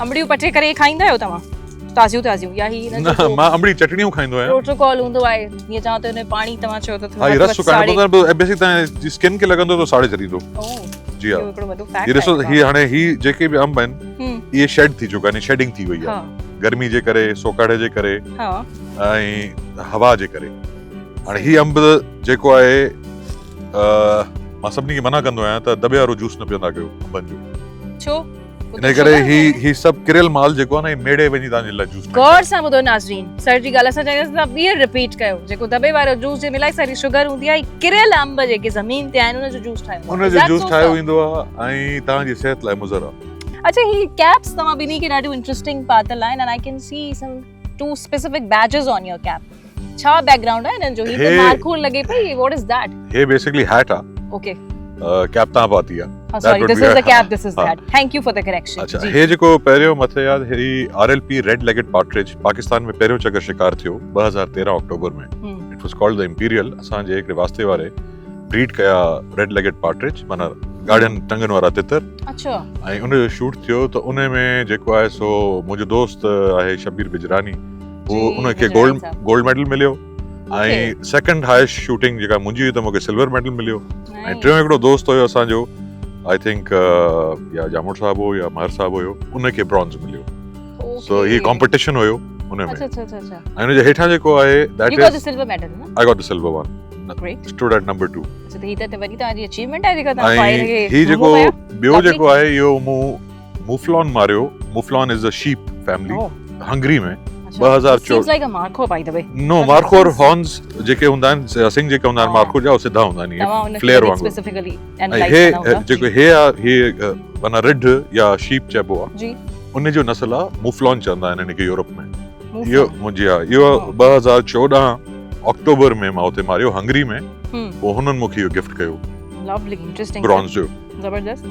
अंबड़ियूं पटे करे खाईंदा आहियो तव्हां ताज़ियूं या ही न मां अंबड़ी चटणियूं खाईंदो आहियां प्रोटोकॉल हूंदो आहे जीअं चवां त हुन पाणी तव्हां चयो त हां रस सुकाइण मतलब बेसिक तव्हां स्किन खे लॻंदो त साड़े छॾींदो जी हां हिकिड़ो वॾो फैक्ट ये ॾिसो ही हाणे ही जेके बि अंब आहिनि इहे शेड थी चुका आहिनि शेडिंग थी वई आहे गर्मी जे करे सोकाड़े जे करे ऐं हवा जे करे हाणे ही अंब जेको आहे मां सभिनी खे मना कंदो आहियां त दॿे वारो जूस न पीअंदा कयो अंबनि जो छो इन करे ही सभु किरियल माल जेको आहे न मेड़े वञी तव्हांजे लाइ जूस गौर सां ॿुधो नाज़रीन सर जी ॻाल्हि असां चाहियूं था ॿीहर रिपीट कयो जेको दॿे वारो जूस जे मिलाई सारी शुगर हूंदी आहे किरियल अंब जेके ज़मीन ते आहिनि उनजो जूस ठाहियो उनजो जूस ठाहियो वेंदो आहे ऐं तव्हांजी सिहत लाइ मुज़र आहे अच्छा ही कैप्स तव्हां ॿिनी खे ॾाढियूं इंटरेस्टिंग पातल आहिनि and I can see some two specific badges on your cap छा बैकग्राउंड आहे हिननि जो ही त मार्कूल लॻे पई व्हाट इज दैट हे बेसिकली हैट आहे ओके कैप तव्हां पाती आहे sorry this is the cap this is that thank you for the correction अच्छा हे जेको पहिरियों मथे याद हे RLP red legged partridge Pakistan में पहिरियों चकर शिकार थियो 2013 अक्टूबर में it was called the imperial असां जे हिकड़े वास्ते वारे ब्रीड कया रेड लेगेड पार्ट्रिज माना गार्डन टंगन वारा तितर अच्छा ऐं उन जो शूट थियो त उन में जेको आहे सो मुंहिंजो दोस्त आहे शबीर बिजरानी वो उनखे गोल्ड मेडल मिलियो ऐं सेकंड हाईएस्ट शूटिंग जेका मुंहिंजी हुई त मूंखे सिल्वर मेडल मिलियो ऐं टियों हिकिड़ो दोस्त हुयो असांजो आई थिंक या जामुर साहब हो या महर साहब हुयो उनखे ब्रॉन्ज मिलियो सो ही कॉम्पिटिशन हुयो उन में अच्छा ऐं उनजे हेठां जेको आहे that you got the silver medal na I got the silver one great stood at number 2 अच्छा त ही त वरी तव्हांजी अचीवमेंट आहे जेका तव्हां पाए रहे ही जेको ॿियो जेको आहे इहो मुफलॉन मारियो mouflon is a sheep family Hungary में 2004 seems like a marco by the way no मार्को और हॉर्न्स जेके हुंदा आहिनि सिंग जेके हुंदा आहिनि मार्को जा सिधा हुंदा आहिनि फ्लेयर वांगुरु स्पेसिफिकली हे जेको हे माना रिड या शीप चइबो आहे जी उन जो नस्ल आहे मुफलॉन चवंदा आहिनि इनखे यूरोप में इहो मुंहिंजी आहे इहो 2014 अक्टूबर में मां उते मारियो हंगरी में पोइ हुननि मूंखे इहो गिफ्ट कयो लवली इंटरेस्टिंग ब्रॉन्ज जो जबरदस्त